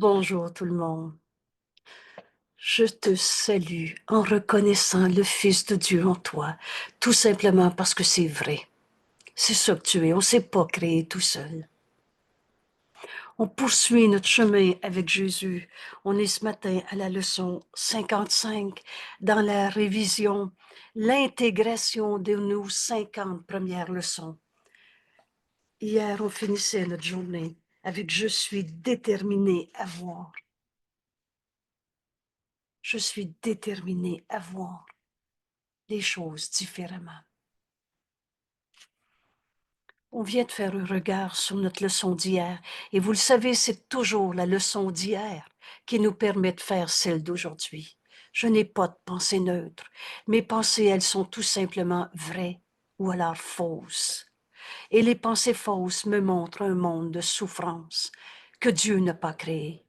Bonjour tout le monde. Je te salue en reconnaissant le Fils de Dieu en toi, tout simplement parce que c'est vrai. C'est ça que tu es. On ne s'est pas créé tout seul. On poursuit notre chemin avec Jésus. On est ce matin à la leçon 55 dans la révision, l'intégration de nos 50 premières leçons. Hier, on finissait notre journée avec « Je suis déterminé à voir ». Je suis déterminé à voir les choses différemment. On vient de faire un regard sur notre leçon d'hier et vous le savez, c'est toujours la leçon d'hier qui nous permet de faire celle d'aujourd'hui. Je n'ai pas de pensée neutre. Mes pensées, elles sont tout simplement vraies ou alors fausses. Et les pensées fausses me montrent un monde de souffrance que Dieu n'a pas créé,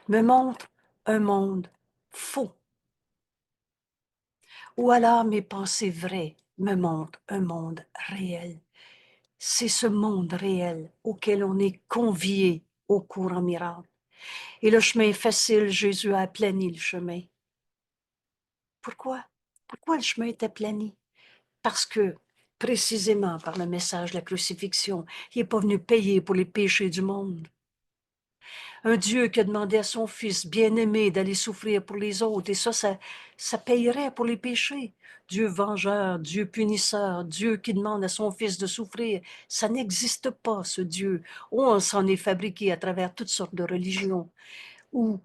me montrent un monde faux. Ou alors mes pensées vraies me montrent un monde réel. C'est ce monde réel auquel on est convié au cours en miracle. Et le chemin est facile, Jésus a aplani le chemin. Pourquoi? Pourquoi le chemin est aplani? Parce que, précisément par le message de la crucifixion, il n'est pas venu payer pour les péchés du monde. Un Dieu qui a demandé à son Fils bien-aimé d'aller souffrir pour les autres, et ça payerait pour les péchés. Dieu vengeur, Dieu punisseur, Dieu qui demande à son Fils de souffrir, ça n'existe pas, ce Dieu. Oh, on s'en est fabriqué à travers toutes sortes de religions, ou,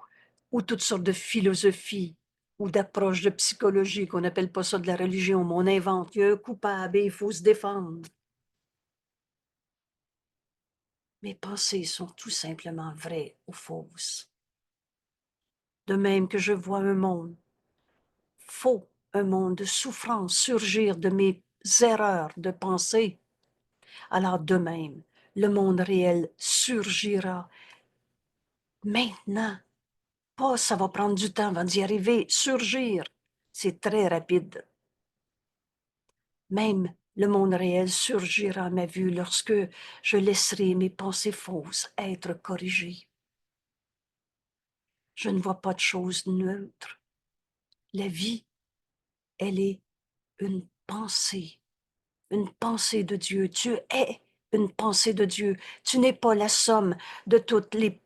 ou toutes sortes de philosophies, ou d'approches de psychologie, qu'on n'appelle pas ça de la religion, mais on invente, il y a un coupable et il faut se défendre. Mes pensées sont tout simplement vraies ou fausses. De même que je vois un monde faux, un monde de souffrance surgir de mes erreurs de pensée, alors de même, le monde réel surgira maintenant. Pas ça va prendre du temps avant d'y arriver, surgir, c'est très rapide. Même le monde réel surgira à ma vue lorsque je laisserai mes pensées fausses être corrigées. Je ne vois pas de choses neutres. La vie, elle est une pensée de Dieu. Tu es une pensée de Dieu. Tu n'es pas la somme de tous les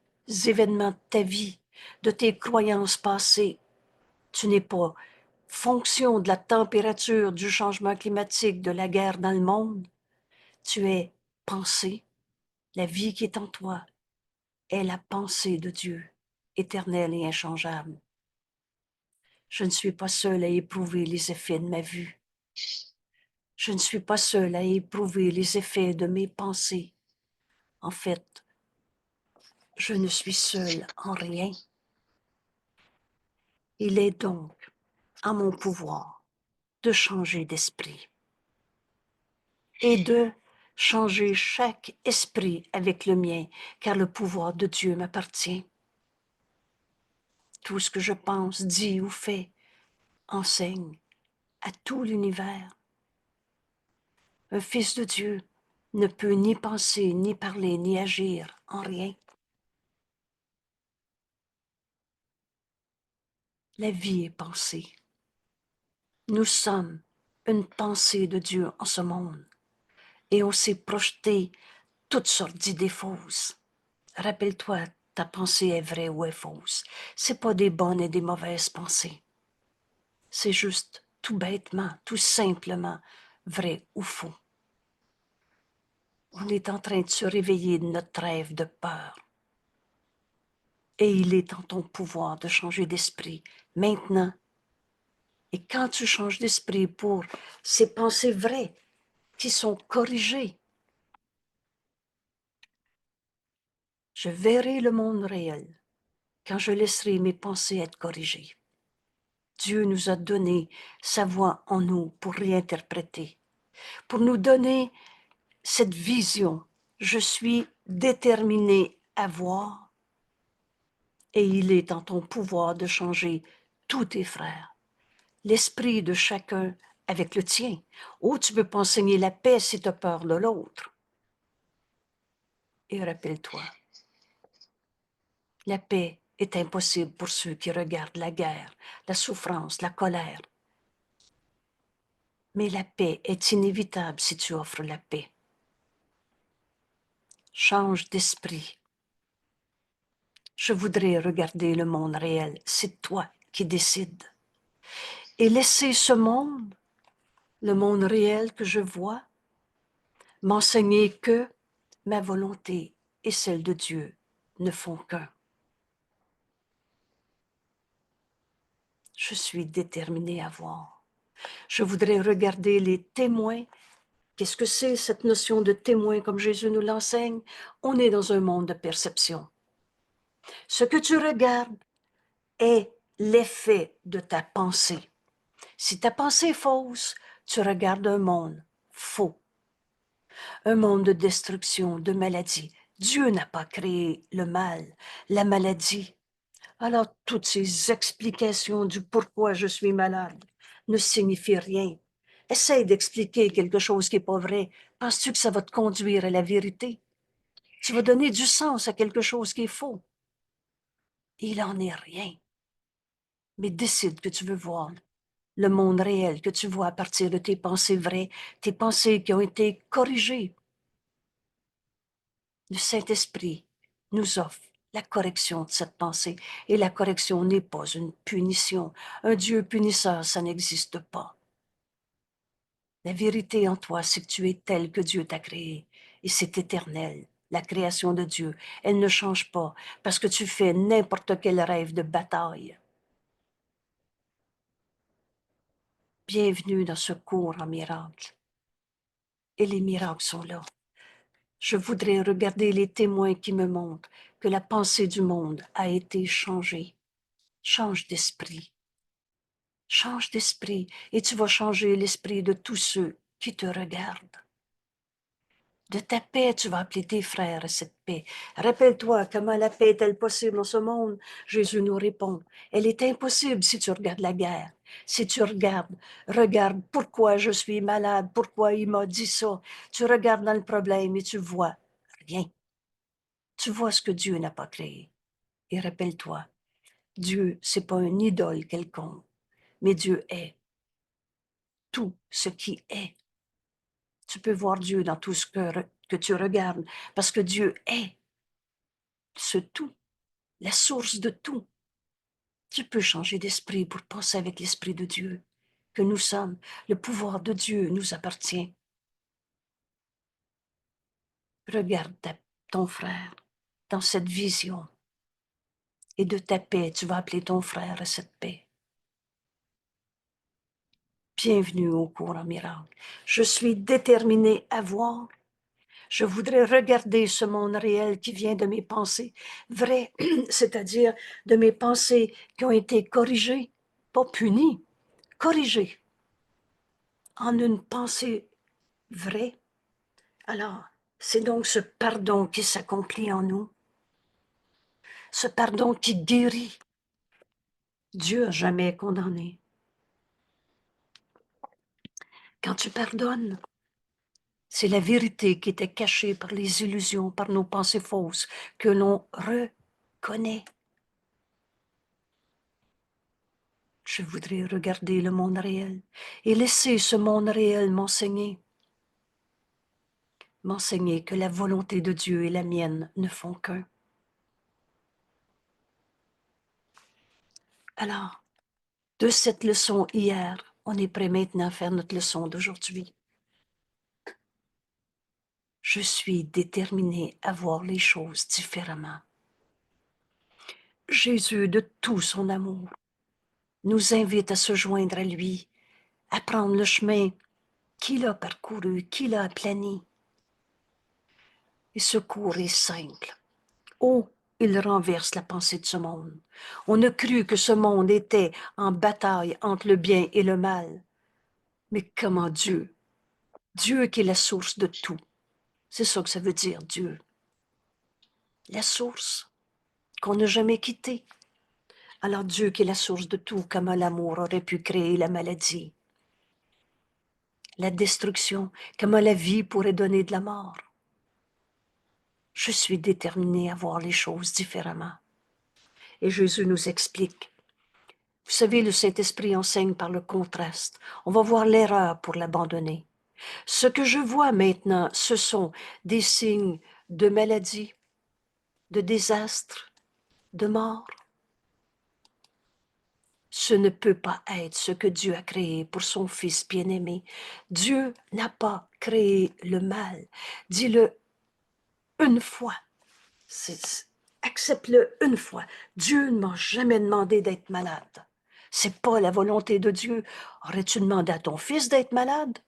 événements de ta vie, de tes croyances passées. Tu n'es pas fonction de la température, du changement climatique, de la guerre dans le monde. Tu es pensée. La vie qui est en toi est la pensée de Dieu, éternelle et inchangeable. Je ne suis pas seule à éprouver les effets de ma vue. Je ne suis pas seule à éprouver les effets de mes pensées. En fait, je ne suis seule en rien. Il est donc en mon pouvoir de changer d'esprit et de changer chaque esprit avec le mien, car le pouvoir de Dieu m'appartient. Tout ce que je pense, dis ou fais enseigne à tout l'univers. Un fils de Dieu ne peut ni penser, ni parler, ni agir en rien. La vie est pensée. Nous sommes une pensée de Dieu en ce monde et on s'est projeté toutes sortes d'idées fausses. Rappelle-toi, ta pensée est vraie ou est fausse. C'est pas des bonnes et des mauvaises pensées. C'est juste tout bêtement, tout simplement vrai ou faux. On est en train de se réveiller de notre rêve de peur. Et il est en ton pouvoir de changer d'esprit maintenant. Et quand tu changes d'esprit pour ces pensées vraies qui sont corrigées, je verrai le monde réel quand je laisserai mes pensées être corrigées. Dieu nous a donné sa voix en nous pour réinterpréter, pour nous donner cette vision. Je suis déterminé à voir et il est en ton pouvoir de changer tous tes frères. L'esprit de chacun avec le tien. Oh, tu peux pas enseigner la paix si tu as peur de l'autre. Et rappelle-toi, La paix est impossible pour ceux qui regardent la guerre, la souffrance, la colère. Mais la paix est inévitable si tu offres la paix. Change d'esprit. Je voudrais regarder le monde réel. C'est toi qui décides. Et laisser ce monde, le monde réel que je vois, m'enseigner que ma volonté et celle de Dieu ne font qu'un. Je suis déterminée à voir. Je voudrais regarder les témoins. Qu'est-ce que c'est cette notion de témoin comme Jésus nous l'enseigne? On est dans un monde de perception. Ce que tu regardes est l'effet de ta pensée. Si ta pensée est fausse, tu regardes un monde faux, un monde de destruction, de maladie. Dieu n'a pas créé le mal, la maladie. Alors toutes ces explications du pourquoi je suis malade ne signifient rien. Essaye d'expliquer quelque chose qui n'est pas vrai. Penses-tu que ça va te conduire à la vérité? Tu vas donner du sens à quelque chose qui est faux. Il n'en est rien. Mais décide que tu veux voir le monde réel, que tu vois à partir de tes pensées vraies, tes pensées qui ont été corrigées. Le Saint-Esprit nous offre la correction de cette pensée. Et la correction n'est pas une punition. Un Dieu punisseur, ça n'existe pas. La vérité en toi, c'est que tu es tel que Dieu t'a créé. Et c'est éternel. La création de Dieu, elle ne change pas parce que tu fais n'importe quel rêve de bataille. Bienvenue dans ce cours en miracle. Et les miracles sont là. Je voudrais regarder les témoins qui me montrent que la pensée du monde a été changée. Change d'esprit. Change d'esprit et tu vas changer l'esprit de tous ceux qui te regardent. De ta paix, tu vas appeler tes frères à cette paix. Rappelle-toi comment la paix est-elle possible dans ce monde? Jésus nous répond, elle est impossible si tu regardes la guerre. Si tu regarde pourquoi je suis malade, pourquoi il m'a dit ça. Tu regardes dans le problème et tu vois rien. Tu vois ce que Dieu n'a pas créé. Et rappelle-toi, Dieu, c'est pas une idole quelconque, mais Dieu est tout ce qui est. Tu peux voir Dieu dans tout ce que tu regardes, parce que Dieu est ce tout, la source de tout. Tu peux changer d'esprit pour penser avec l'esprit de Dieu, que nous sommes. Le pouvoir de Dieu nous appartient. Regarde ton frère dans cette vision. Et de ta paix, tu vas appeler ton frère à cette paix. Bienvenue au cours en miracle. Je suis déterminée à voir. Je voudrais regarder ce monde réel qui vient de mes pensées vraies, c'est-à-dire de mes pensées qui ont été corrigées, pas punies, corrigées en une pensée vraie. Alors, c'est donc ce pardon qui s'accomplit en nous, ce pardon qui guérit. Dieu n'a jamais condamné. Quand tu pardonnes, c'est la vérité qui était cachée par les illusions, par nos pensées fausses, que l'on reconnaît. Je voudrais regarder le monde réel et laisser ce monde réel m'enseigner que la volonté de Dieu et la mienne ne font qu'un. Alors, de cette leçon hier, on est prêt maintenant à faire notre leçon d'aujourd'hui. Je suis déterminée à voir les choses différemment. Jésus, de tout son amour, nous invite à se joindre à lui, à prendre le chemin qu'il a parcouru, qu'il a aplani. Et ce cours est simple. Oh, il renverse la pensée de ce monde. On a cru que ce monde était en bataille entre le bien et le mal. Mais comment Dieu? Dieu qui est la source de tout. C'est ça que ça veut dire, Dieu. La source qu'on n'a jamais quittée. Alors Dieu qui est la source de tout, comment l'amour aurait pu créer la maladie, la destruction, comment la vie pourrait donner de la mort. Je suis déterminée à voir les choses différemment. Et Jésus nous explique. Vous savez, le Saint-Esprit enseigne par le contraste. On va voir l'erreur pour l'abandonner. Ce que je vois maintenant, ce sont des signes de maladie, de désastre, de mort. Ce ne peut pas être ce que Dieu a créé pour son Fils bien-aimé. Dieu n'a pas créé le mal. Dis-le une fois. Accepte-le une fois. Dieu ne m'a jamais demandé d'être malade. C'est pas la volonté de Dieu. Aurais-tu demandé à ton fils d'être malade?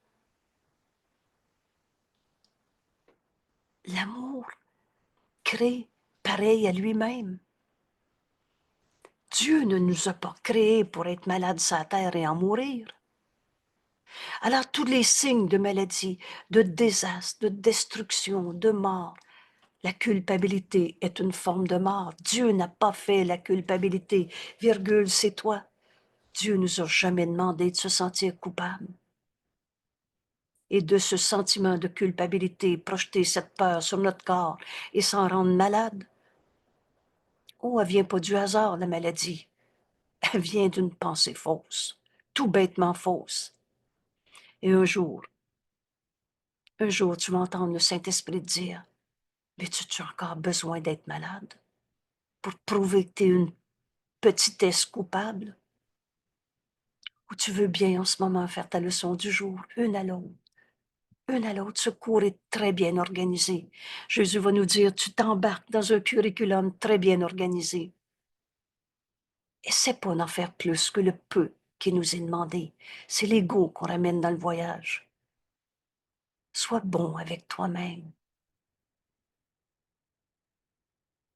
L'amour crée pareil à lui-même. Dieu ne nous a pas créés pour être malades sur la terre et en mourir. Alors tous les signes de maladie, de désastre, de destruction, de mort, la culpabilité est une forme de mort. Dieu n'a pas fait la culpabilité, virgule, c'est toi. Dieu nous a jamais demandé de se sentir coupable. Et de ce sentiment de culpabilité, projeter cette peur sur notre corps et s'en rendre malade. Oh, elle vient pas du hasard, la maladie. Elle vient d'une pensée fausse, tout bêtement fausse. Et un jour, tu vas entendre le Saint-Esprit te dire, mais tu as encore besoin d'être malade pour prouver que tu es une petitesse coupable? Ou tu veux bien en ce moment faire ta leçon du jour, une à l'autre? Une à l'autre, ce cours est très bien organisé. Jésus va nous dire, tu t'embarques dans un curriculum très bien organisé. Essaie pas d'en faire plus que le peu qui nous est demandé. C'est l'ego qu'on ramène dans le voyage. Sois bon avec toi-même.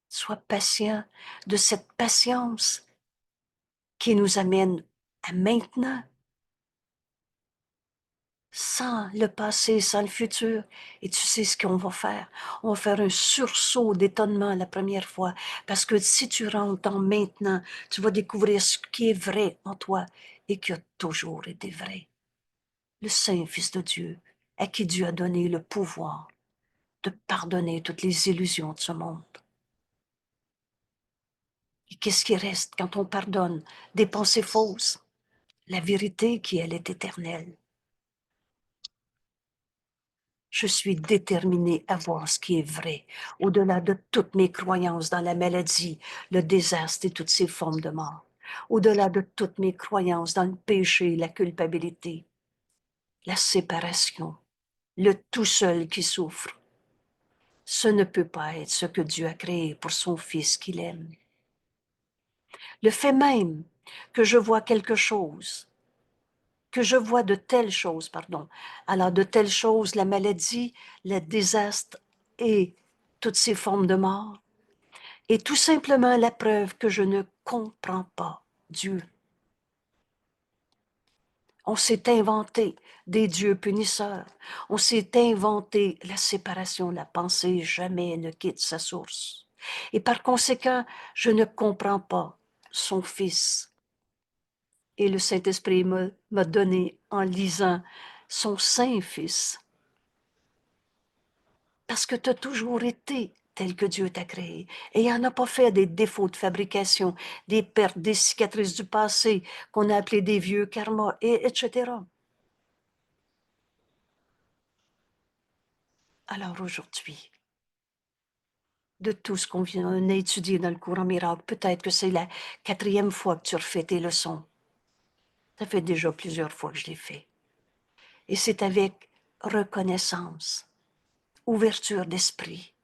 Sois patient de cette patience qui nous amène à maintenant, sans le passé, sans le futur. Et tu sais ce qu'on va faire? On va faire un sursaut d'étonnement la première fois, parce que si tu rentres dans maintenant, tu vas découvrir ce qui est vrai en toi et qui a toujours été vrai. Le Saint-Fils de Dieu, à qui Dieu a donné le pouvoir de pardonner toutes les illusions de ce monde. Et qu'est-ce qui reste quand on pardonne? Des pensées fausses. La vérité qui, elle, est éternelle. Je suis déterminée à voir ce qui est vrai, au-delà de toutes mes croyances dans la maladie, le désastre et toutes ces formes de mort, au-delà de toutes mes croyances dans le péché, la culpabilité, la séparation, le tout seul qui souffre. Ce ne peut pas être ce que Dieu a créé pour son Fils qu'il aime. Le fait même que je vois quelque chose, que je vois de telles choses, pardon. Alors, de telles choses, la maladie, le désastre et toutes ces formes de mort, est tout simplement la preuve que je ne comprends pas Dieu. On s'est inventé des dieux punisseurs. On s'est inventé la séparation. La pensée jamais ne quitte sa source. Et par conséquent, je ne comprends pas son Fils. Et le Saint-Esprit m'a donné en lisant son Saint-Fils. Parce que tu as toujours été tel que Dieu t'a créé. Et il n'en a pas fait des défauts de fabrication, des pertes, des cicatrices du passé qu'on a appelées des vieux karmas, etc. Alors aujourd'hui, de tout ce qu'on vient d'étudier dans le courant miracle, peut-être que c'est la 4e fois que tu refais tes leçons. Ça fait déjà plusieurs fois que je l'ai fait. Et c'est avec reconnaissance, ouverture d'esprit,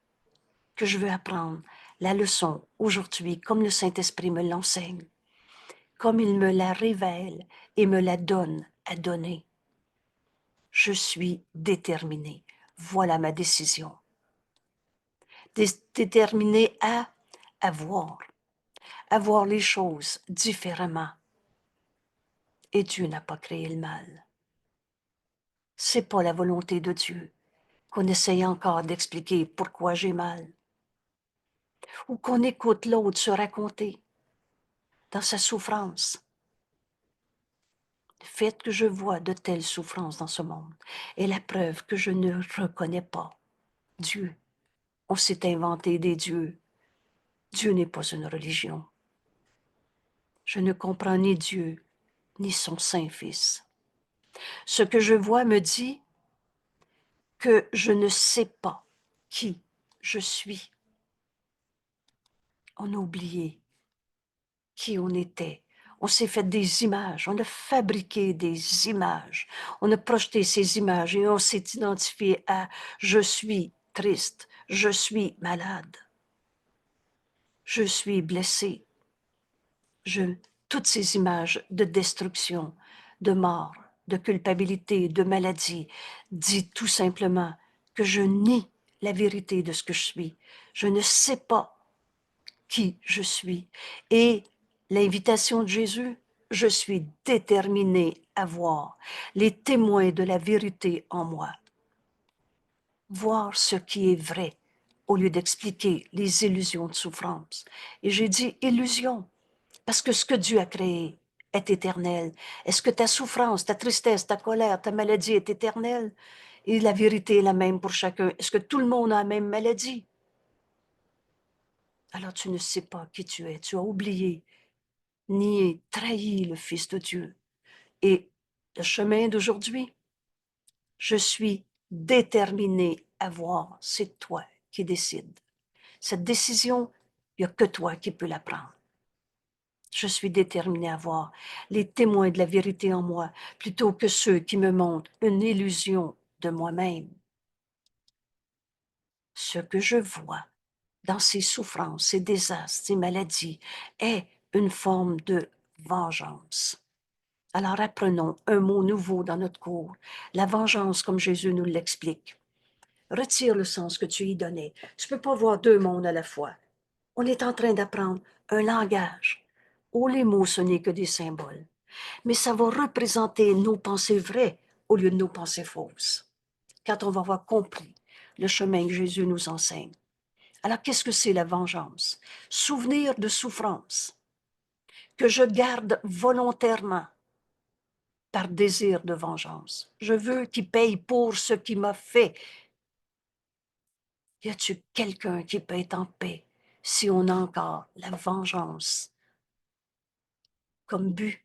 que je veux apprendre la leçon aujourd'hui comme le Saint-Esprit me l'enseigne, comme il me la révèle et me la donne à donner. Je suis déterminée. Voilà ma décision. Déterminée à voir les choses différemment. Et Dieu n'a pas créé le mal. C'est pas la volonté de Dieu qu'on essaye encore d'expliquer pourquoi j'ai mal, ou qu'on écoute l'autre se raconter dans sa souffrance. Le fait que je vois de telles souffrances dans ce monde est la preuve que je ne reconnais pas Dieu. On s'est inventé des dieux. Dieu n'est pas une religion. Je ne comprends ni Dieu, ni son Saint-Fils. Ce que je vois me dit que je ne sais pas qui je suis. On a oublié qui on était. On s'est fait des images, on a fabriqué des images, on a projeté ces images et on s'est identifié à je suis triste, je suis malade, je suis blessé. Toutes ces images de destruction, de mort, de culpabilité, de maladie, disent tout simplement que je nie la vérité de ce que je suis. Je ne sais pas qui je suis. Et l'invitation de Jésus, je suis déterminée à voir les témoins de la vérité en moi, voir ce qui est vrai au lieu d'expliquer les illusions de souffrance. Et j'ai dit illusion, parce que ce que Dieu a créé est éternel. Est-ce que ta souffrance, ta tristesse, ta colère, ta maladie est éternelle? Et la vérité est la même pour chacun. Est-ce que tout le monde a la même maladie? Alors tu ne sais pas qui tu es. Tu as oublié, nié, trahi le Fils de Dieu. Et le chemin d'aujourd'hui, je suis déterminée à voir. C'est toi qui décides. Cette décision, il n'y a que toi qui peux la prendre. Je suis déterminée à voir les témoins de la vérité en moi plutôt que ceux qui me montrent une illusion de moi-même. Ce que je vois dans ces souffrances, ces désastres, ces maladies est une forme de vengeance. Alors apprenons un mot nouveau dans notre cours, la vengeance comme Jésus nous l'explique. Retire le sens que tu y donnais. Tu ne peux pas voir deux mondes à la fois. On est en train d'apprendre un langage où les mots ce n'est que des symboles, mais ça va représenter nos pensées vraies au lieu de nos pensées fausses, quand on va avoir compris le chemin que Jésus nous enseigne. Alors, qu'est-ce que c'est la vengeance? Souvenir de souffrance que je garde volontairement par désir de vengeance. Je veux qu'il paye pour ce qu'il m'a fait. Y a-t-il quelqu'un qui peut être en paix si on a encore la vengeance comme but?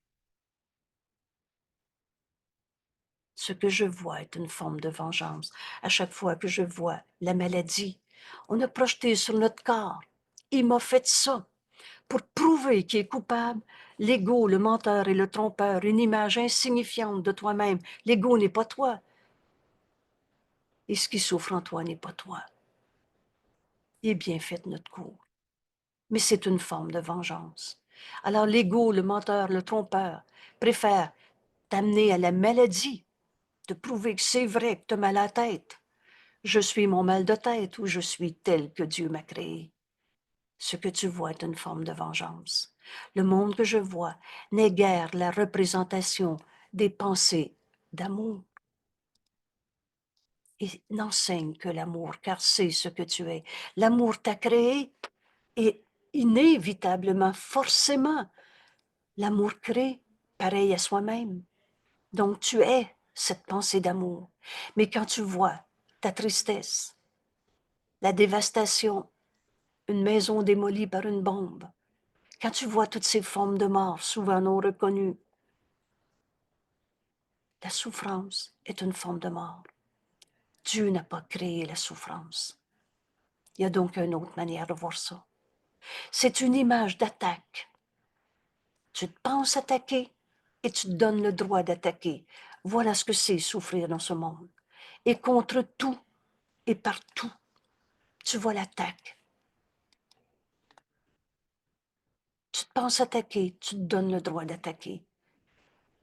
Ce que je vois est une forme de vengeance. À chaque fois que je vois la maladie, on a projeté sur notre corps. Il m'a fait ça pour prouver qu'il est coupable. L'ego, le menteur et le trompeur, une image insignifiante de toi-même. L'ego n'est pas toi. Et ce qui souffre en toi n'est pas toi. Il est bien fait notre cours. Mais c'est une forme de vengeance. Alors l'ego, le menteur, le trompeur préfère t'amener à la maladie, de prouver que c'est vrai que tu as mal à la tête. Je suis mon mal de tête ou je suis tel que Dieu m'a créé. Ce que tu vois est une forme de vengeance. Le monde que je vois n'est guère la représentation des pensées d'amour. Et n'enseigne que l'amour, car c'est ce que tu es. L'amour t'a créé et inévitablement, forcément, l'amour crée pareil à soi-même. Donc tu es cette pensée d'amour. Mais quand tu vois ta tristesse, la dévastation, une maison démolie par une bombe, quand tu vois toutes ces formes de mort, souvent non reconnues, la souffrance est une forme de mort. Dieu n'a pas créé la souffrance. Il y a donc une autre manière de voir ça. C'est une image d'attaque. Tu te penses attaquer et tu te donnes le droit d'attaquer. Voilà ce que c'est souffrir dans ce monde. Et contre tout et partout, tu vois l'attaque. Tu te penses attaquer, tu te donnes le droit d'attaquer.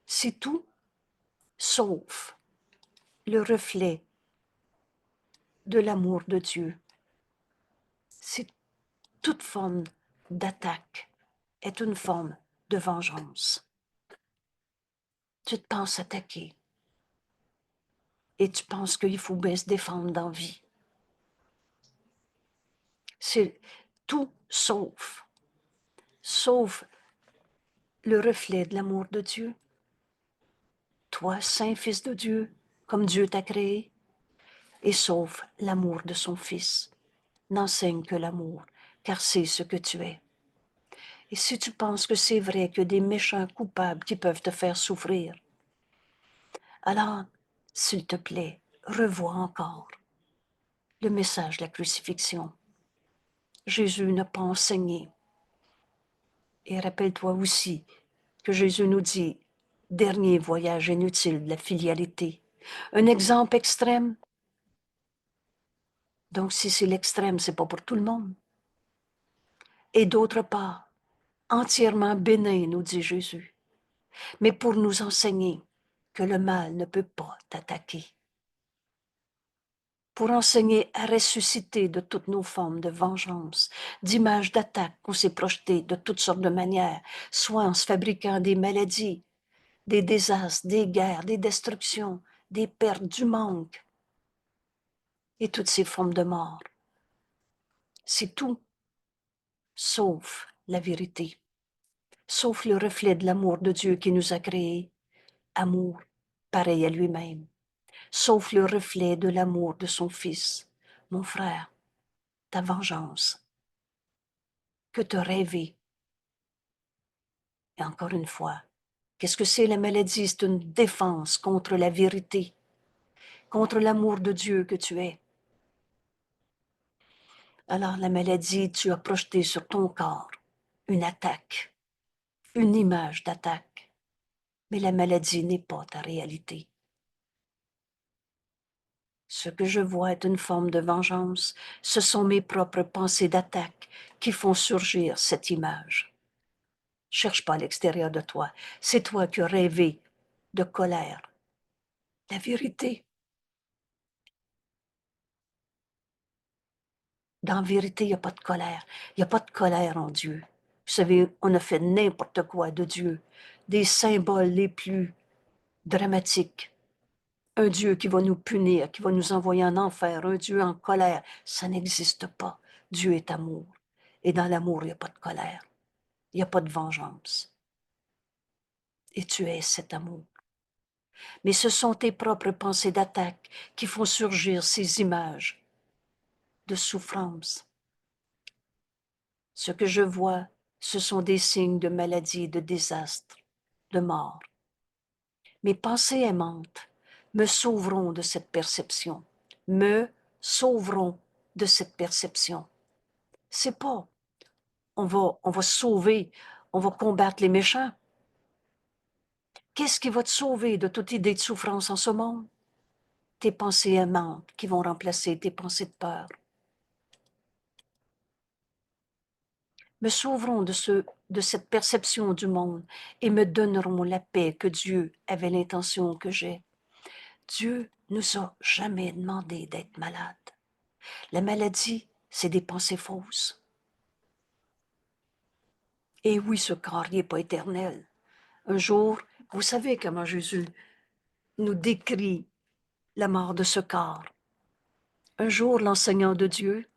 C'est tout, sauf le reflet de l'amour de Dieu. C'est toute forme d'attaque est une forme de vengeance. Tu te penses attaquer et tu penses qu'il faut bien se défendre dans la vie. C'est tout sauf le reflet de l'amour de Dieu. Toi, saint Fils de Dieu, comme Dieu t'a créé, et sauf l'amour de son Fils. N'enseigne que l'amour, car c'est ce que tu es. Et si tu penses que c'est vrai qu'il y a des méchants coupables qui peuvent te faire souffrir, alors, s'il te plaît, revois encore le message de la crucifixion. Jésus n'a pas enseigné. Et rappelle-toi aussi que Jésus nous dit, dernier voyage inutile de la filialité. Un exemple extrême. Donc, si c'est l'extrême, c'est pas pour tout le monde. Et d'autre part, entièrement bénin, nous dit Jésus, mais pour nous enseigner que le mal ne peut pas t'attaquer. Pour enseigner à ressusciter de toutes nos formes de vengeance, d'images d'attaque qu'on s'est projetées de toutes sortes de manières, soit en se fabriquant des maladies, des désastres, des guerres, des destructions, des pertes, du manque, et toutes ces formes de mort. C'est tout, sauf la vérité, sauf le reflet de l'amour de Dieu qui nous a créés, amour pareil à lui-même, sauf le reflet de l'amour de son Fils. Mon frère, ta vengeance, que te rêver. Et encore une fois, qu'est-ce que c'est la maladie? C'est une défense contre la vérité, contre l'amour de Dieu que tu es. Alors la maladie, tu as projeté sur ton corps une attaque, une image d'attaque. Mais la maladie n'est pas ta réalité. Ce que je vois est une forme de vengeance. Ce sont mes propres pensées d'attaque qui font surgir cette image. Cherche pas à l'extérieur de toi. C'est toi qui as rêvé de colère. La vérité. Dans la vérité, il n'y a pas de colère. Il n'y a pas de colère en Dieu. Vous savez, on a fait n'importe quoi de Dieu. Des symboles les plus dramatiques. Un Dieu qui va nous punir, qui va nous envoyer en enfer, un Dieu en colère, ça n'existe pas. Dieu est amour. Et dans l'amour, il n'y a pas de colère. Il n'y a pas de vengeance. Et tu es cet amour. Mais ce sont tes propres pensées d'attaque qui font surgir ces images de souffrance. Ce que je vois, ce sont des signes de maladie, de désastre, de mort. Mes pensées aimantes me sauveront de cette perception, me sauveront de cette perception. C'est pas, on va sauver, on va combattre les méchants. Qu'est-ce qui va te sauver de toute idée de souffrance en ce monde? Tes pensées aimantes qui vont remplacer tes pensées de peur. Me sauveront de cette perception du monde et me donneront la paix que Dieu avait l'intention que j'ai. Dieu nous a jamais demandé d'être malade. La maladie, c'est des pensées fausses. Et oui, ce corps n'est pas éternel. Un jour, vous savez comment Jésus nous décrit la mort de ce corps. Un jour, l'enseignant de Dieu,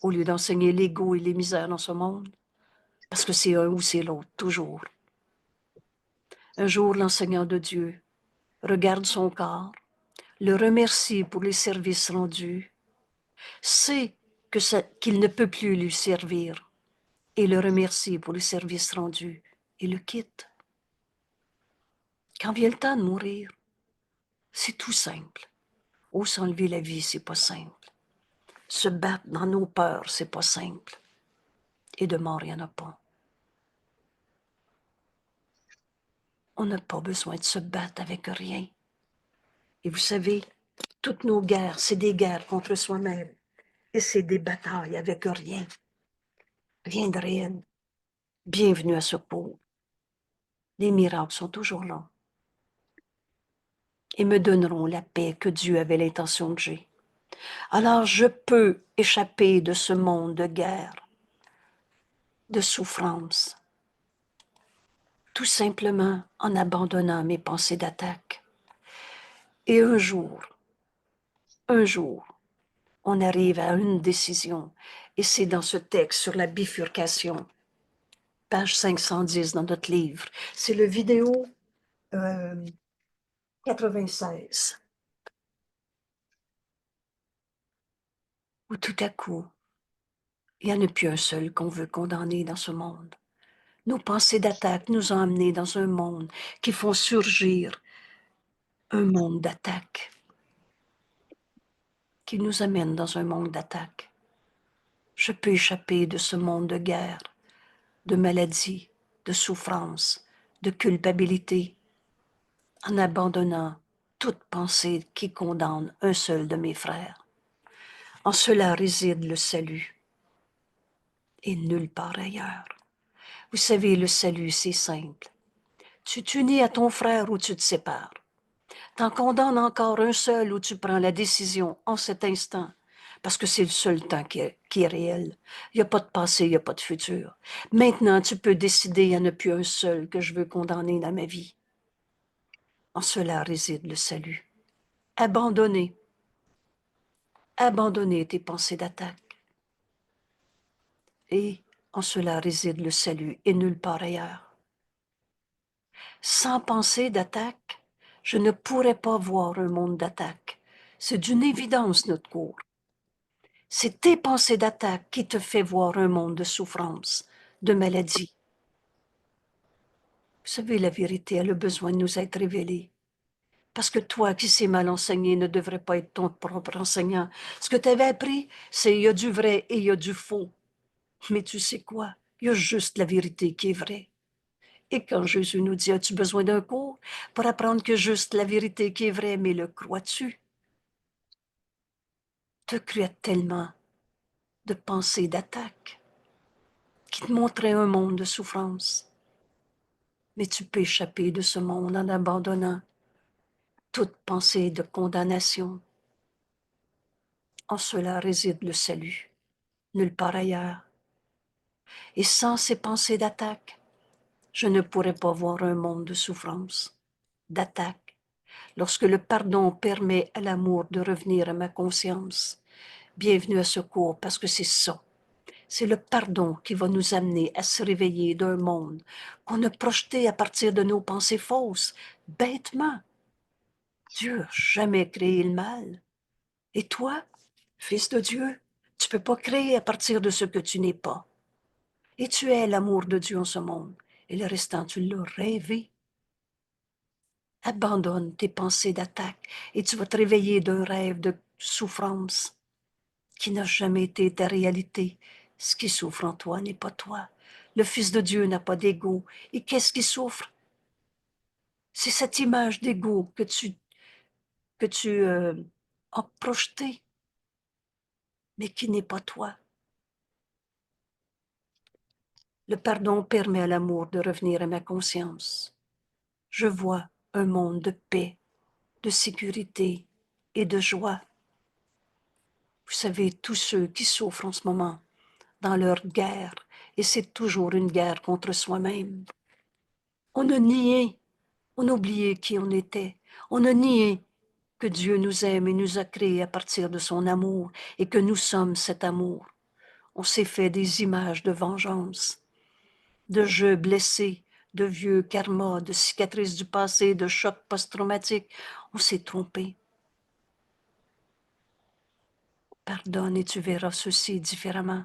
au lieu d'enseigner l'ego et les misères dans ce monde, parce que c'est un ou c'est l'autre, toujours. Un jour, l'enseignant de Dieu regarde son corps, le remercie pour les services rendus, sait qu'il ne peut plus lui servir et le remercie pour les services rendus et le quitte. Quand vient le temps de mourir, c'est tout simple. Oh, s'enlever la vie, c'est pas simple. Se battre dans nos peurs, c'est pas simple. Et de mort, il n'y en a pas. On n'a pas besoin de se battre avec rien. Et vous savez, toutes nos guerres, c'est des guerres contre soi-même. Et c'est des batailles avec rien. Rien de réel. Bienvenue à ce pot. Les miracles sont toujours là. Et me donneront la paix que Dieu avait l'intention que j'ai. Alors je peux échapper de ce monde de guerre, de souffrance, tout simplement en abandonnant mes pensées d'attaque. Et un jour, on arrive à une décision. Et c'est dans ce texte sur la bifurcation, page 510 dans notre livre. C'est le vidéo 96, où tout à coup, il n'y en a plus un seul qu'on veut condamner dans ce monde. Nos pensées d'attaque nous ont amenés dans un monde qui font surgir un monde d'attaque, qui nous amène dans un monde d'attaque. Je peux échapper de ce monde de guerre, de maladie, de souffrance, de culpabilité, en abandonnant toute pensée qui condamne un seul de mes frères. En cela réside le salut, et nulle part ailleurs. Vous savez, le salut, c'est simple. Tu t'unis à ton frère ou tu te sépares. T'en condamnes encore un seul ou tu prends la décision en cet instant, parce que c'est le seul temps qui est réel. Il n'y a pas de passé, il n'y a pas de futur. Maintenant, tu peux décider, il n'y en a plus un seul que je veux condamner dans ma vie. En cela réside le salut. Abandonner. Abandonner tes pensées d'attaque. Et en cela réside le salut et nulle part ailleurs. Sans pensée d'attaque, je ne pourrais pas voir un monde d'attaque. C'est d'une évidence, notre cours. C'est tes pensées d'attaque qui te fait voir un monde de souffrance, de maladie. Vous savez, la vérité, elle a besoin de nous être révélée. Parce que toi qui sais mal enseigner ne devrais pas être ton propre enseignant. Ce que tu avais appris, c'est il y a du vrai et il y a du faux. Mais tu sais quoi? Il y a juste la vérité qui est vraie. Et quand Jésus nous dit, as-tu besoin d'un cours pour apprendre que juste la vérité qui est vraie, mais le crois-tu? Te crois tellement de pensées d'attaque qui te montraient un monde de souffrance. Mais tu peux échapper de ce monde en abandonnant toute pensée de condamnation. En cela réside le salut, nulle part ailleurs. Et sans ces pensées d'attaque, je ne pourrais pas voir un monde de souffrance, d'attaque. Lorsque le pardon permet à l'amour de revenir à ma conscience, bienvenue à ce cours parce que c'est ça. C'est le pardon qui va nous amener à se réveiller d'un monde qu'on a projeté à partir de nos pensées fausses, bêtement. Dieu n'a jamais créé le mal. Et toi, fils de Dieu, tu ne peux pas créer à partir de ce que tu n'es pas. Et tu es l'amour de Dieu en ce monde. Et le restant, tu l'as rêvé. Abandonne tes pensées d'attaque et tu vas te réveiller d'un rêve de souffrance qui n'a jamais été ta réalité. Ce qui souffre en toi n'est pas toi. Le Fils de Dieu n'a pas d'ego. Et qu'est-ce qui souffre? C'est cette image d'ego que tu as projetée, mais qui n'est pas toi. Le pardon permet à l'amour de revenir à ma conscience. Je vois un monde de paix, de sécurité et de joie. Vous savez, tous ceux qui souffrent en ce moment dans leur guerre, et c'est toujours une guerre contre soi-même. On a nié, on a oublié qui on était. On a nié que Dieu nous aime et nous a créés à partir de son amour et que nous sommes cet amour. On s'est fait des images de vengeance, de jeux blessés, de vieux karmas, de cicatrices du passé, de chocs post-traumatiques. On s'est trompé. Pardonne et tu verras ceci différemment.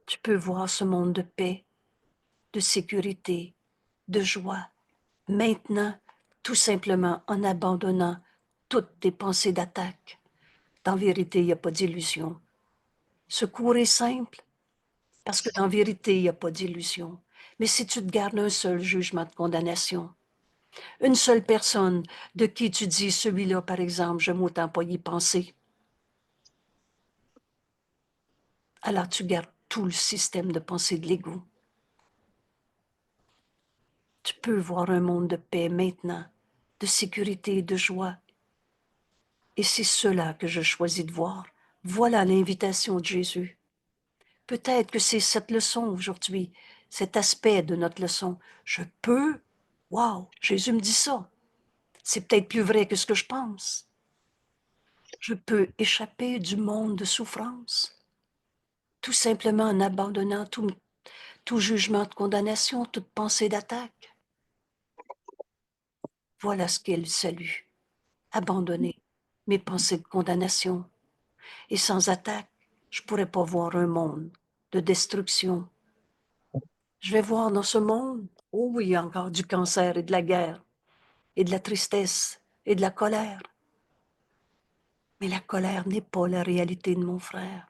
Tu peux voir ce monde de paix, de sécurité, de joie, maintenant, tout simplement en abandonnant toutes tes pensées d'attaque. En vérité, il n'y a pas d'illusion. Ce cours est simple, parce que en vérité, il n'y a pas d'illusion. Mais si tu te gardes un seul jugement de condamnation, une seule personne de qui tu dis, celui-là, par exemple, je m'autant pas y penser, alors tu gardes tout le système de pensée de l'ego. Tu peux voir un monde de paix maintenant, de sécurité et de joie. Et c'est cela que je choisis de voir. Voilà l'invitation de Jésus. Peut-être que c'est cette leçon aujourd'hui, cet aspect de notre leçon. Je peux, wow, Jésus me dit ça. C'est peut-être plus vrai que ce que je pense. Je peux échapper du monde de souffrance, tout simplement en abandonnant tout jugement de condamnation, toute pensée d'attaque. Voilà ce qu'est le salut. Abandonner mes pensées de condamnation. Et sans attaque, je ne pourrais pas voir un monde de destruction, Je vais voir dans ce monde, oh oui, il y a encore du cancer et de la guerre, et de la tristesse et de la colère. Mais la colère n'est pas la réalité de mon frère.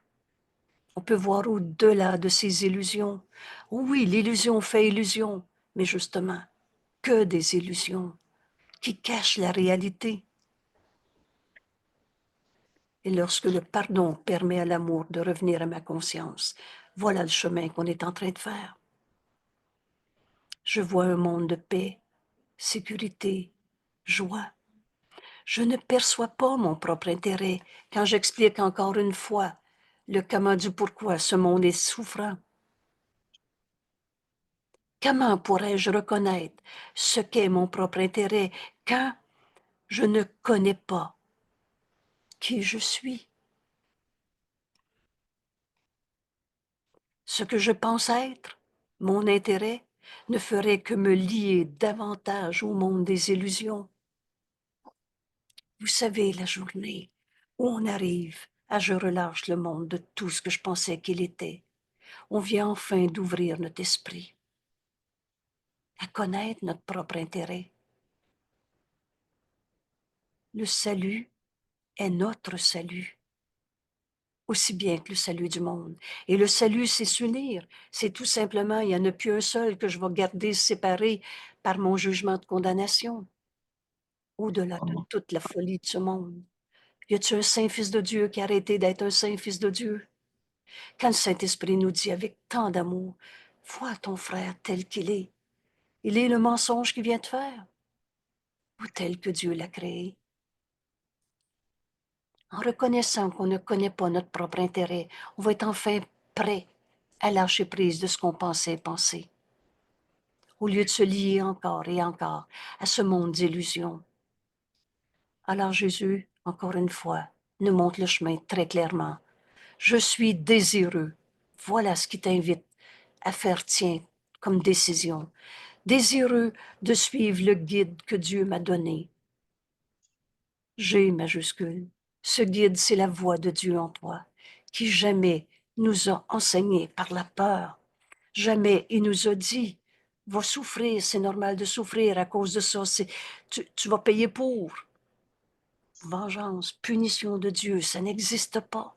On peut voir au-delà de ces illusions. Oh oui, l'illusion fait illusion, mais justement, que des illusions qui cachent la réalité. Et lorsque le pardon permet à l'amour de revenir à ma conscience, voilà le chemin qu'on est en train de faire. Je vois un monde de paix, sécurité, joie. Je ne perçois pas mon propre intérêt quand j'explique encore une fois le comment du pourquoi ce monde est souffrant. Comment pourrais-je reconnaître ce qu'est mon propre intérêt quand je ne connais pas qui je suis? Ce que je pense être, mon intérêt, ne ferait que me lier davantage au monde des illusions. Vous savez, la journée où on arrive à je relâche le monde de tout ce que je pensais qu'il était, on vient enfin d'ouvrir notre esprit, à connaître notre propre intérêt. Le salut est notre salut, aussi bien que le salut du monde. Et le salut, c'est s'unir. C'est tout simplement, il n'y en a plus un seul que je vais garder séparé par mon jugement de condamnation, au-delà de toute la folie de ce monde. Y a-t-il un saint fils de Dieu qui a arrêté d'être un saint fils de Dieu? Quand le Saint-Esprit nous dit avec tant d'amour, vois ton frère tel qu'il est, il est le mensonge qu'il vient de faire, ou tel que Dieu l'a créé. En reconnaissant qu'on ne connaît pas notre propre intérêt, on va être enfin prêt à lâcher prise de ce qu'on pensait penser, au lieu de se lier encore et encore à ce monde d'illusions. Alors Jésus, encore une fois, nous montre le chemin très clairement. Je suis désireux. Voilà ce qui t'invite à faire tien comme décision. Désireux de suivre le guide que Dieu m'a donné. G majuscule. Ce guide, c'est la voix de Dieu en toi, qui jamais nous a enseigné par la peur. Jamais il nous a dit, va souffrir, c'est normal de souffrir à cause de ça, tu vas payer pour. Vengeance, punition de Dieu, ça n'existe pas.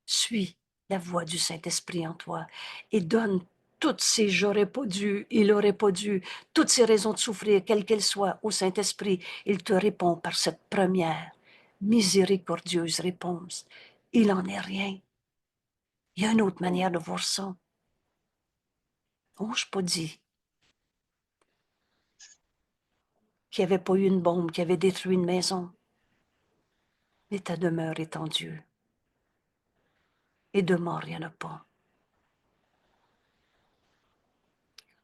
Suis la voix du Saint-Esprit en toi et donne toutes ces j'aurais pas dû, il aurait pas dû, toutes ces raisons de souffrir, quelles qu'elles soient, au Saint-Esprit. Il te répond par cette première miséricordieuse réponse. Il en est rien. Il y a une autre manière de voir ça. Oh, je pas dit qu'il n'y avait pas eu une bombe qui avait détruit une maison. Mais ta demeure est en Dieu. Et de mort, il n'y en a pas.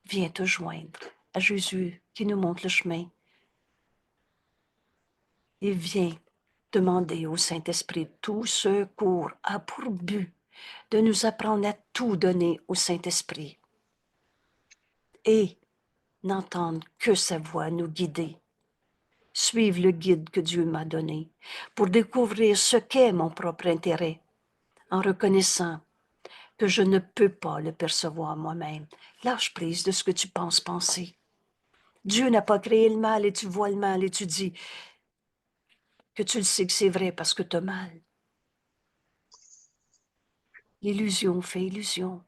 Viens te joindre à Jésus qui nous montre le chemin. Et viens demander au Saint-Esprit. Tout ce cours a pour but de nous apprendre à tout donner au Saint-Esprit et n'entendre que sa voix nous guider. Suivre le guide que Dieu m'a donné pour découvrir ce qu'est mon propre intérêt en reconnaissant que je ne peux pas le percevoir moi-même. Lâche prise de ce que tu penses penser. Dieu n'a pas créé le mal et tu vois le mal et tu dis que tu le sais que c'est vrai parce que tu as mal. L'illusion fait illusion.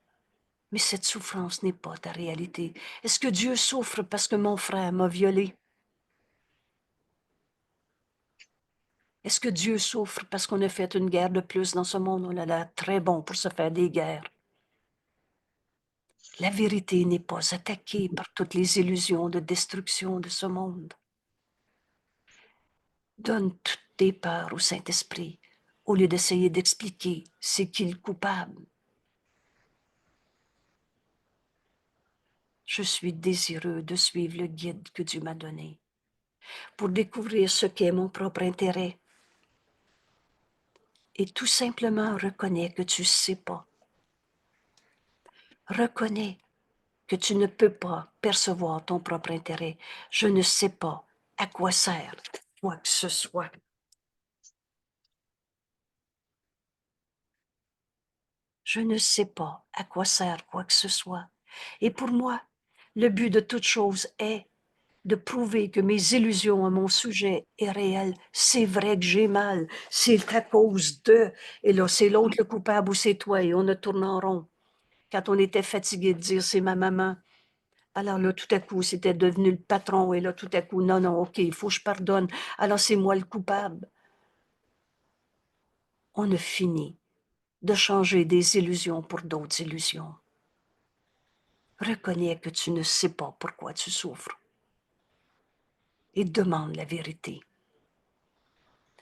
Mais cette souffrance n'est pas ta réalité. Est-ce que Dieu souffre parce que mon frère m'a violé? Est-ce que Dieu souffre parce qu'on a fait une guerre de plus dans ce monde? On a l'air très bon pour se faire des guerres. La vérité n'est pas attaquée par toutes les illusions de destruction de ce monde. Donne toutes tes peurs au Saint-Esprit au lieu d'essayer d'expliquer c'est qui le coupable. Je suis désireux de suivre le guide que Dieu m'a donné pour découvrir ce qu'est mon propre intérêt. Et tout simplement reconnais que tu ne sais pas. Reconnais que tu ne peux pas percevoir ton propre intérêt. Je ne sais pas à quoi sert quoi que ce soit. Je ne sais pas à quoi sert quoi que ce soit. Et pour moi, le but de toute chose est de prouver que mes illusions à mon sujet est réel. C'est vrai que j'ai mal, c'est à cause de, et là c'est l'autre le coupable ou c'est toi, et on a tourné en rond. Quand on était fatigué de dire c'est ma maman, alors là tout à coup c'était devenu le patron, et là tout à coup non, non, ok, il faut que je pardonne, alors c'est moi le coupable. On a fini de changer des illusions pour d'autres illusions. Reconnais que tu ne sais pas pourquoi tu souffres et demande la vérité.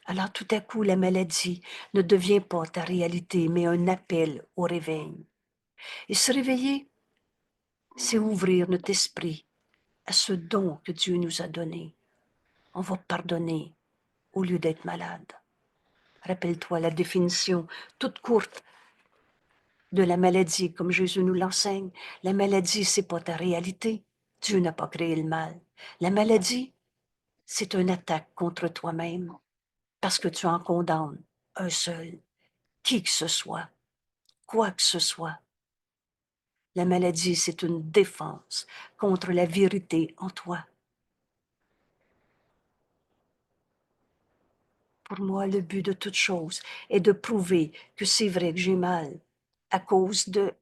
Alors tout à coup, la maladie ne devient pas ta réalité, mais un appel au réveil. Et se réveiller, c'est ouvrir notre esprit à ce don que Dieu nous a donné. On va pardonner au lieu d'être malade. Rappelle-toi la définition toute courte de la maladie, comme Jésus nous l'enseigne. La maladie, c'est pas ta réalité. Dieu n'a pas créé le mal. La maladie, c'est une attaque contre toi-même parce que tu en condamnes un seul, qui que ce soit, quoi que ce soit. La maladie, c'est une défense contre la vérité en toi. Pour moi, le but de toute chose est de prouver que c'est vrai que j'ai mal à cause de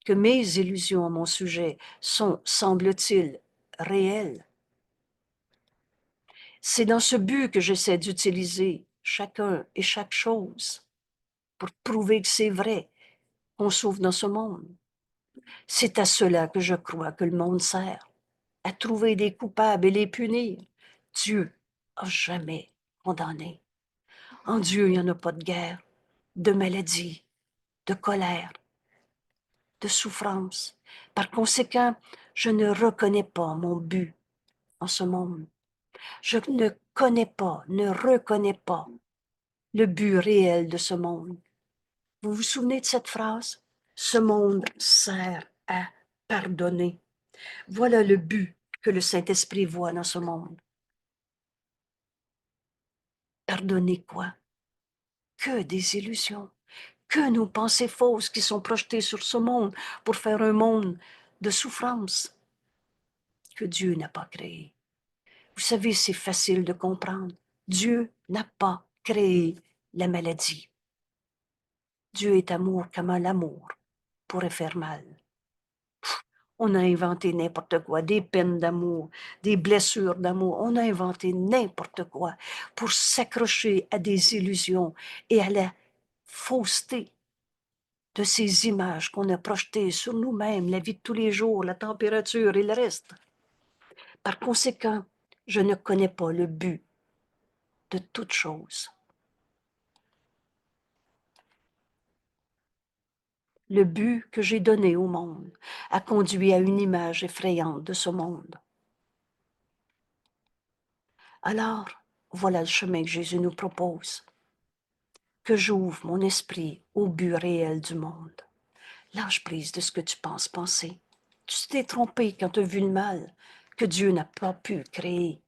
que mes illusions à mon sujet sont, semble-t-il, réelles. C'est dans ce but que j'essaie d'utiliser chacun et chaque chose pour prouver que c'est vrai qu'on souffre dans ce monde. C'est à cela que je crois que le monde sert, à trouver des coupables et les punir. Dieu a jamais condamné. En Dieu, il n'y en a pas de guerre, de maladie, de colère, de souffrance. Par conséquent, je ne reconnais pas mon but en ce monde. Je ne connais pas, ne reconnais pas le but réel de ce monde. Vous vous souvenez de cette phrase? Ce monde sert à pardonner. Voilà le but que le Saint-Esprit voit dans ce monde. Pardonner quoi? Que des illusions, que nos pensées fausses qui sont projetées sur ce monde pour faire un monde de souffrance que Dieu n'a pas créé. Vous savez, c'est facile de comprendre. Dieu n'a pas créé la maladie. Dieu est amour comme l'amour pourrait faire mal. On a inventé n'importe quoi, des peines d'amour, des blessures d'amour. On a inventé n'importe quoi pour s'accrocher à des illusions et à la fausseté de ces images qu'on a projetées sur nous-mêmes, la vie de tous les jours, la température et le reste. Par conséquent, je ne connais pas le but de toute chose. Le but que j'ai donné au monde a conduit à une image effrayante de ce monde. Alors, voilà le chemin que Jésus nous propose. Que j'ouvre mon esprit au but réel du monde. Lâche prise de ce que tu penses penser. Tu t'es trompé quand tu as vu le mal que Dieu n'a pas pu créer.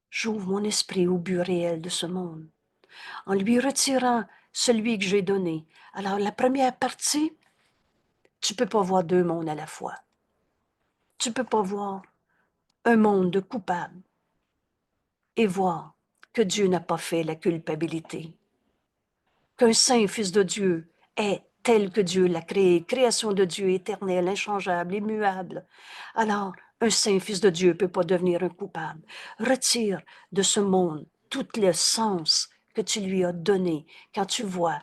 J'ouvre mon esprit au but réel de ce monde, en lui retirant celui que j'ai donné. Alors, la première partie, tu ne peux pas voir deux mondes à la fois. Tu ne peux pas voir un monde de coupables et voir que Dieu n'a pas fait la culpabilité. Qu'un saint fils de Dieu est tel que Dieu l'a créé, création de Dieu éternelle, inchangeable, immuable. Alors, un saint fils de Dieu ne peut pas devenir un coupable. Retire de ce monde tout le sens que tu lui as donné quand tu vois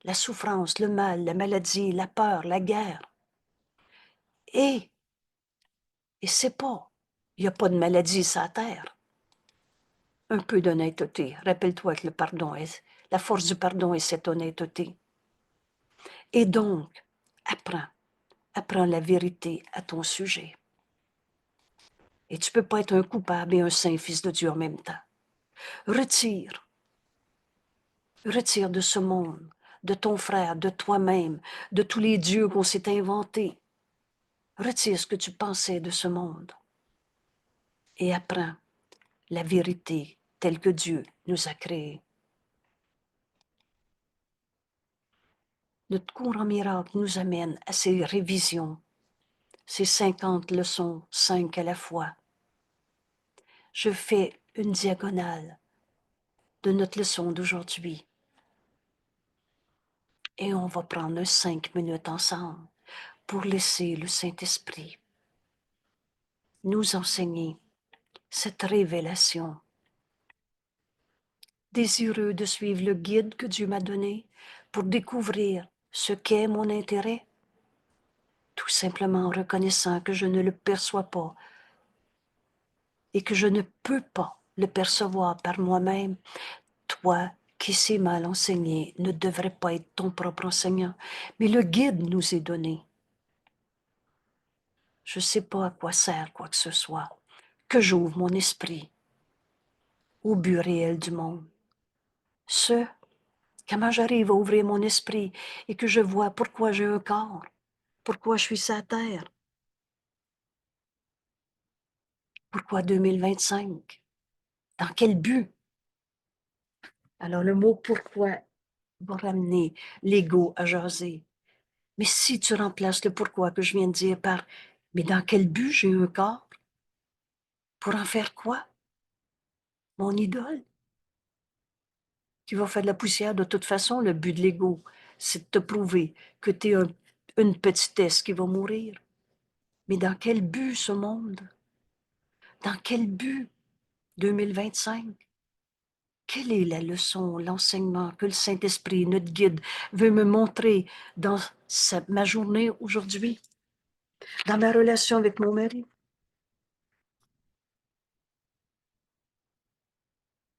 la souffrance, le mal, la maladie, la peur, la guerre. Et c'est pas, il n'y a pas de maladie sur la terre. Un peu d'honnêteté. Rappelle-toi que le pardon est, la force du pardon est cette honnêteté. Et donc, apprends la vérité à ton sujet. Et tu ne peux pas être un coupable et un saint fils de Dieu en même temps. Retire de ce monde, de ton frère, de toi-même, de tous les dieux qu'on s'est inventés. Retire ce que tu pensais de ce monde et apprends la vérité telle que Dieu nous a créés. Notre cours en miracle nous amène à ces révisions, ces 50 leçons, 5 à la fois. Je fais une diagonale de notre leçon d'aujourd'hui et on va prendre 5 minutes ensemble pour laisser le Saint-Esprit nous enseigner cette révélation. Désireux de suivre le guide que Dieu m'a donné pour découvrir ce qu'est mon intérêt, tout simplement en reconnaissant que je ne le perçois pas et que je ne peux pas le percevoir par moi-même. Toi qui sais mal enseigner ne devrais pas être ton propre enseignant, mais le guide nous est donné. Je ne sais pas à quoi sert quoi que ce soit, que j'ouvre mon esprit au but réel du monde. Comment j'arrive à ouvrir mon esprit et que je vois pourquoi j'ai un corps, pourquoi je suis sur la terre, pourquoi 2025, dans quel but. Alors le mot pourquoi va ramener l'ego à jaser. Mais si tu remplaces le pourquoi que je viens de dire par mais dans quel but j'ai un corps? Pour en faire quoi? Mon idole? Qui va faire de la poussière de toute façon, le but de l'ego, c'est de te prouver que tu es une petitesse qui va mourir. Mais dans quel but ce monde? Dans quel but 2025? Quelle est la leçon, l'enseignement que le Saint-Esprit, notre guide, veut me montrer dans ma journée aujourd'hui, dans ma relation avec mon mari?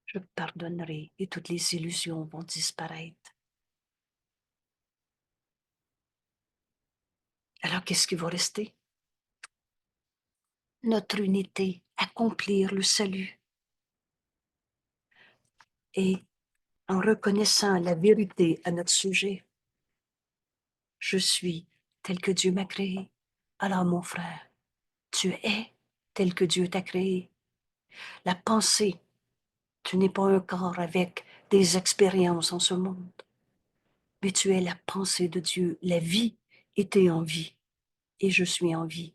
Je pardonnerai et toutes les illusions vont disparaître. Alors, qu'est-ce qui va rester? Notre unité, accomplir le salut. Et en reconnaissant la vérité à notre sujet, je suis tel que Dieu m'a créé. Alors, mon frère, tu es tel que Dieu t'a créé. La pensée, tu n'es pas un corps avec des expériences en ce monde, mais tu es la pensée de Dieu. La vie était en vie et je suis en vie.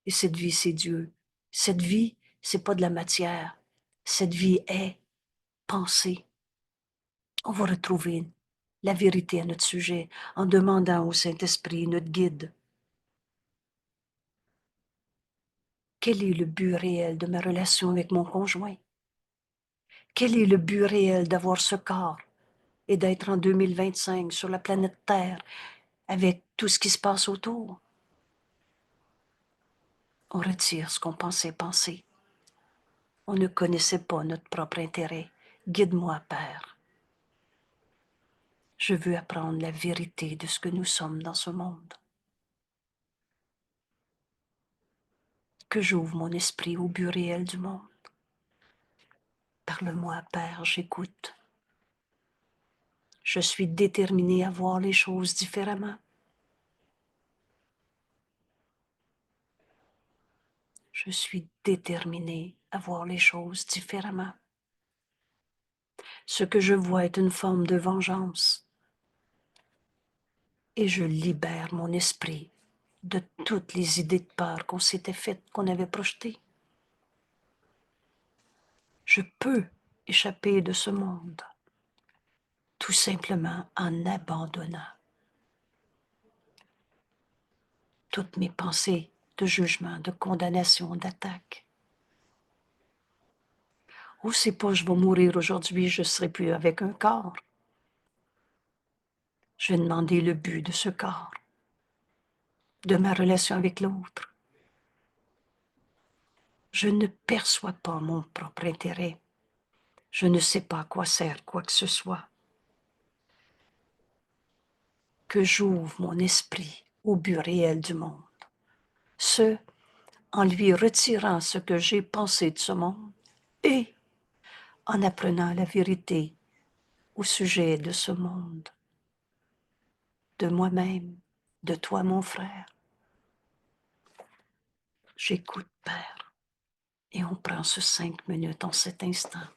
Et cette vie, c'est Dieu. Cette vie, c'est pas de la matière. Cette vie est pensée. On va retrouver la vérité à notre sujet en demandant au Saint-Esprit, notre guide, quel est le but réel de ma relation avec mon conjoint? Quel est le but réel d'avoir ce corps et d'être en 2025 sur la planète Terre avec tout ce qui se passe autour? On retire ce qu'on pensait penser. On ne connaissait pas notre propre intérêt. Guide-moi, Père. Je veux apprendre la vérité de ce que nous sommes dans ce monde. Que j'ouvre mon esprit au but réel du monde. Parle-moi, Père, j'écoute. Je suis déterminée à voir les choses différemment. Je suis déterminée à voir les choses différemment. Ce que je vois est une forme de vengeance. Et je libère mon esprit de toutes les idées de peur qu'on s'était faites, qu'on avait projetées. Je peux échapper de ce monde, tout simplement en abandonnant toutes mes pensées de jugement, de condamnation, d'attaque. Oh, c'est pas je vais mourir aujourd'hui, je ne serai plus avec un corps. Je vais demander le but de ce corps, de ma relation avec l'autre. Je ne perçois pas mon propre intérêt. Je ne sais pas à quoi sert quoi que ce soit. Que j'ouvre mon esprit au but réel du monde. Ce, en lui retirant ce que j'ai pensé de ce monde et en apprenant la vérité au sujet de ce monde, de moi-même, de toi, mon frère. J'écoute, Père, et on prend ce 5 minutes en cet instant.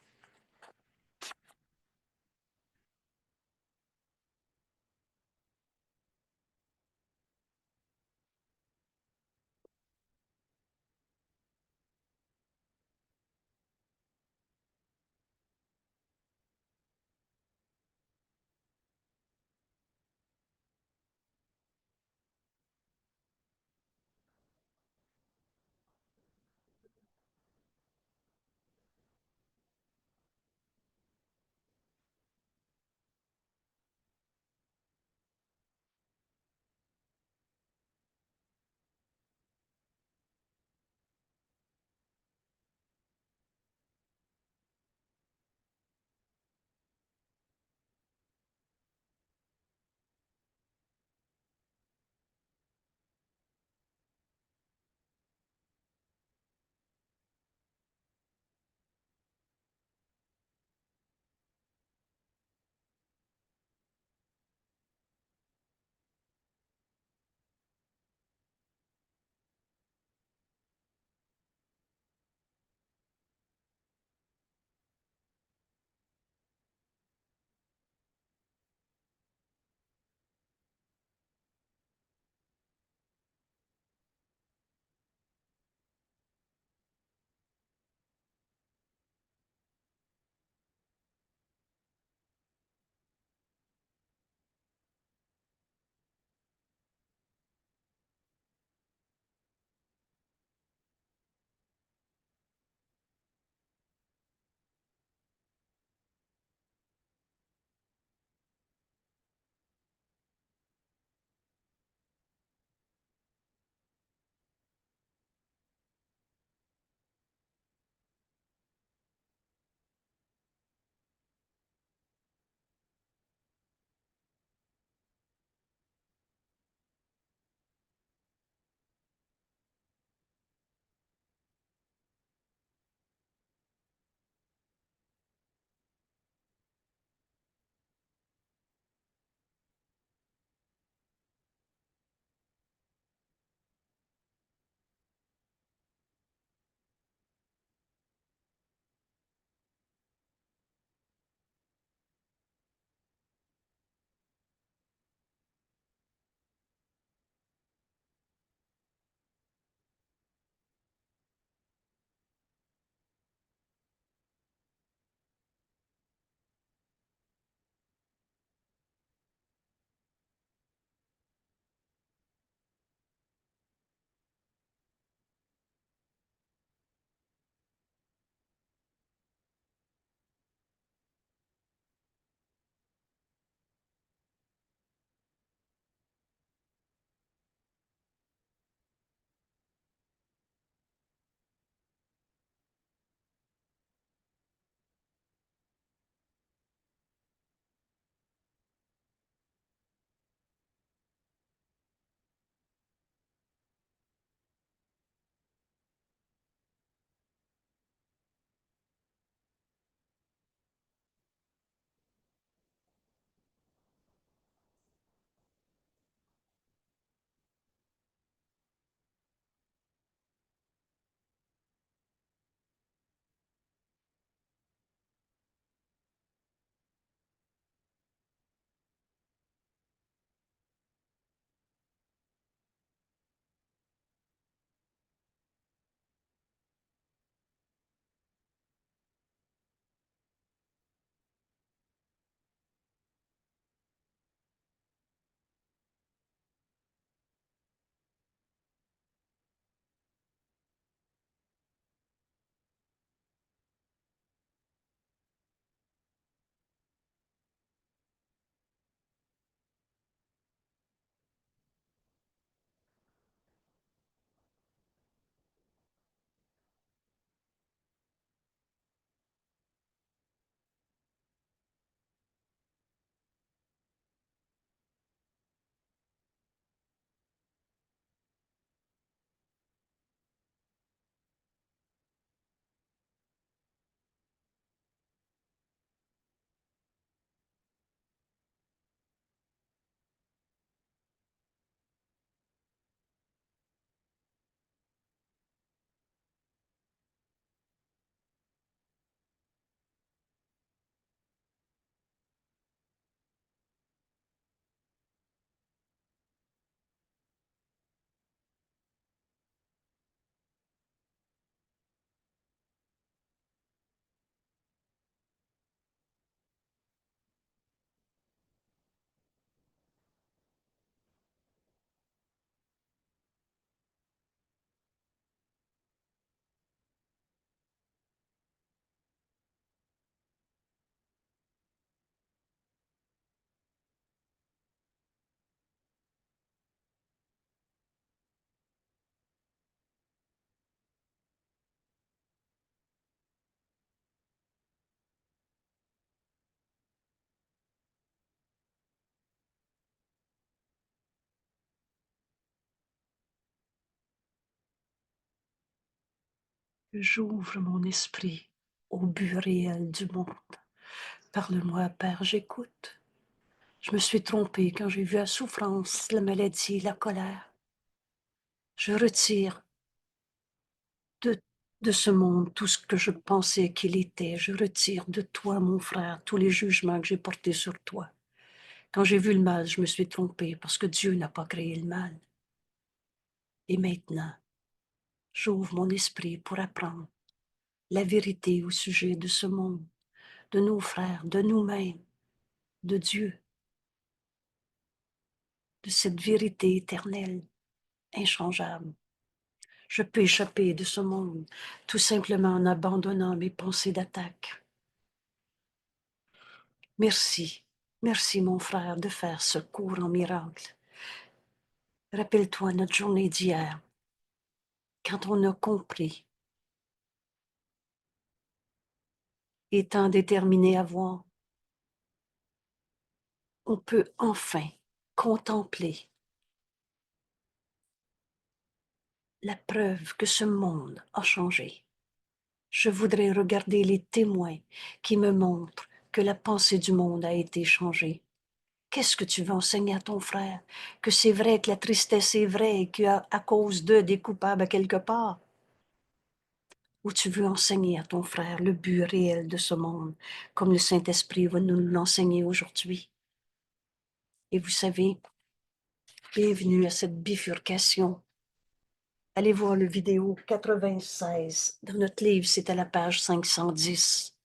J'ouvre mon esprit au but réel du monde. Parle-moi, Père, j'écoute. Je me suis trompée quand j'ai vu la souffrance, la maladie, la colère. Je retire de, de ce monde tout ce que je pensais qu'il était. Je retire de toi, mon frère, tous les jugements que j'ai portés sur toi. Quand j'ai vu le mal, je me suis trompée parce que Dieu n'a pas créé le mal. Et maintenant, j'ouvre mon esprit pour apprendre la vérité au sujet de ce monde, de nos frères, de nous-mêmes, de Dieu, de cette vérité éternelle, inchangeable. Je peux échapper de ce monde tout simplement en abandonnant mes pensées d'attaque. Merci, merci mon frère de faire ce cours en miracle. Rappelle-toi notre journée d'hier, quand on a compris, étant déterminé à voir, on peut enfin contempler la preuve que ce monde a changé. Je voudrais regarder les témoins qui me montrent que la pensée du monde a été changée. Qu'est-ce que tu veux enseigner à ton frère? Que c'est vrai que la tristesse est vraie et qu'à cause d'eux, des coupables à quelque part? Ou tu veux enseigner à ton frère le but réel de ce monde, comme le Saint-Esprit va nous l'enseigner aujourd'hui? Et vous savez, bienvenue à cette bifurcation. Allez voir le vidéo 96. Dans notre livre, c'est à la page 510.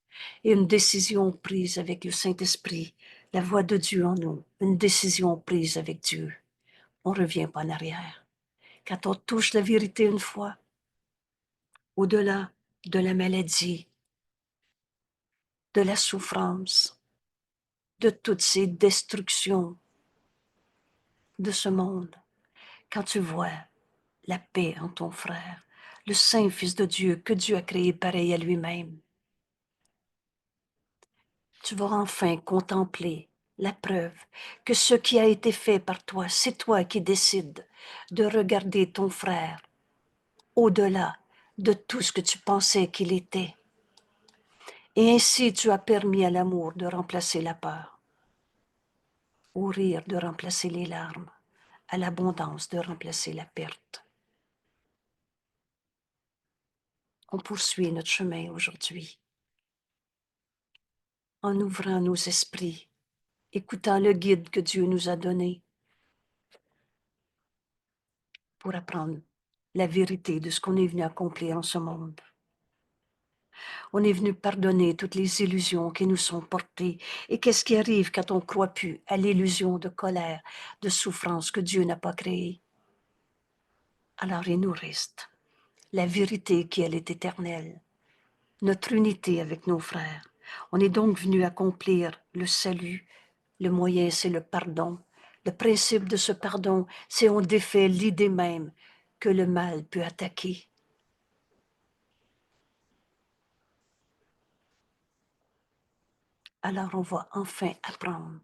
Et une décision prise avec le Saint-Esprit, la voix de Dieu en nous, une décision prise avec Dieu. On ne revient pas en arrière. Quand on touche la vérité une fois, au-delà de la maladie, de la souffrance, de toutes ces destructions de ce monde, quand tu vois la paix en ton frère, le Saint Fils de Dieu que Dieu a créé pareil à lui-même, tu vas enfin contempler la preuve que ce qui a été fait par toi, c'est toi qui décides de regarder ton frère au-delà de tout ce que tu pensais qu'il était. Et ainsi tu as permis à l'amour de remplacer la peur, au rire de remplacer les larmes, à l'abondance de remplacer la perte. On poursuit notre chemin aujourd'hui en ouvrant nos esprits, écoutant le guide que Dieu nous a donné pour apprendre la vérité de ce qu'on est venu accomplir en ce monde. On est venu pardonner toutes les illusions qui nous sont portées. Et qu'est-ce qui arrive quand on ne croit plus à l'illusion de colère, de souffrance que Dieu n'a pas créée? Alors il nous reste la vérité qui elle est éternelle, notre unité avec nos frères. On est donc venu accomplir le salut. Le moyen, c'est le pardon. Le principe de ce pardon, c'est on défait l'idée même que le mal peut attaquer. Alors on va enfin apprendre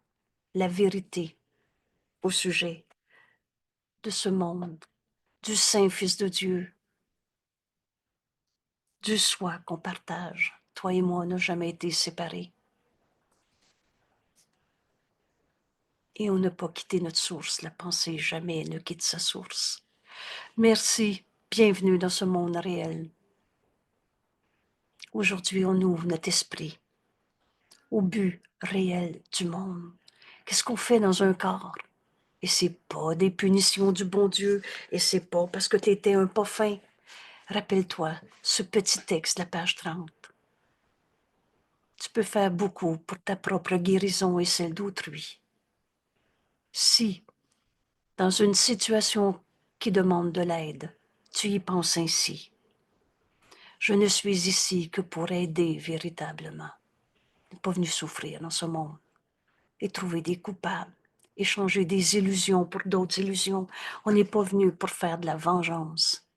la vérité au sujet de ce monde, du Saint-Fils de Dieu, du soi qu'on partage. Toi et moi, on n'a jamais été séparés. Et on n'a pas quitté notre source. La pensée jamais ne quitte sa source. Merci. Bienvenue dans ce monde réel. Aujourd'hui, on ouvre notre esprit au but réel du monde. Qu'est-ce qu'on fait dans un corps? Et c'est pas des punitions du bon Dieu, et c'est pas parce que tu étais un pas fin. Rappelle-toi ce petit texte de la page 30. Tu peux faire beaucoup pour ta propre guérison et celle d'autrui. Si, dans une situation qui demande de l'aide, tu y penses ainsi. Je ne suis ici que pour aider véritablement. Je n'ai pas venu souffrir dans ce monde et trouver des coupables, échanger des illusions pour d'autres illusions. On n'est pas venu pour faire de la vengeance.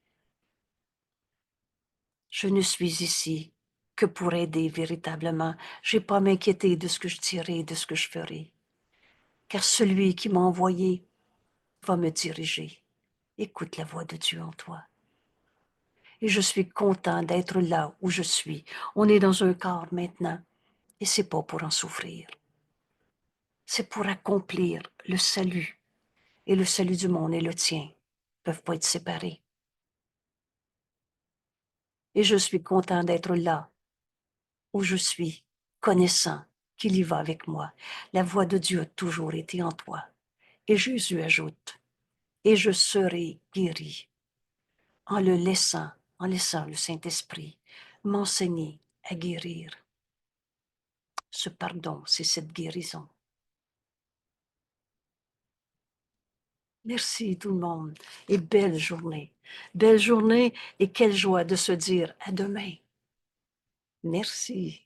Je ne suis ici que pour aider véritablement. Je n'ai pas à m'inquiéter de ce que je dirai, de ce que je ferai. Car celui qui m'a envoyé va me diriger. Écoute la voix de Dieu en toi. Et je suis content d'être là où je suis. On est dans un corps maintenant. Et c'est pas pour en souffrir. C'est pour accomplir le salut. Et le salut du monde et le tien ne peuvent pas être séparés. Et je suis content d'être là où je suis, connaissant qu'il y va avec moi. La voix de Dieu a toujours été en toi. Et Jésus ajoute, et je serai guéri en laissant le Saint-Esprit m'enseigner à guérir. Ce pardon, c'est cette guérison. Merci tout le monde et belle journée. Belle journée et quelle joie de se dire à demain. Merci.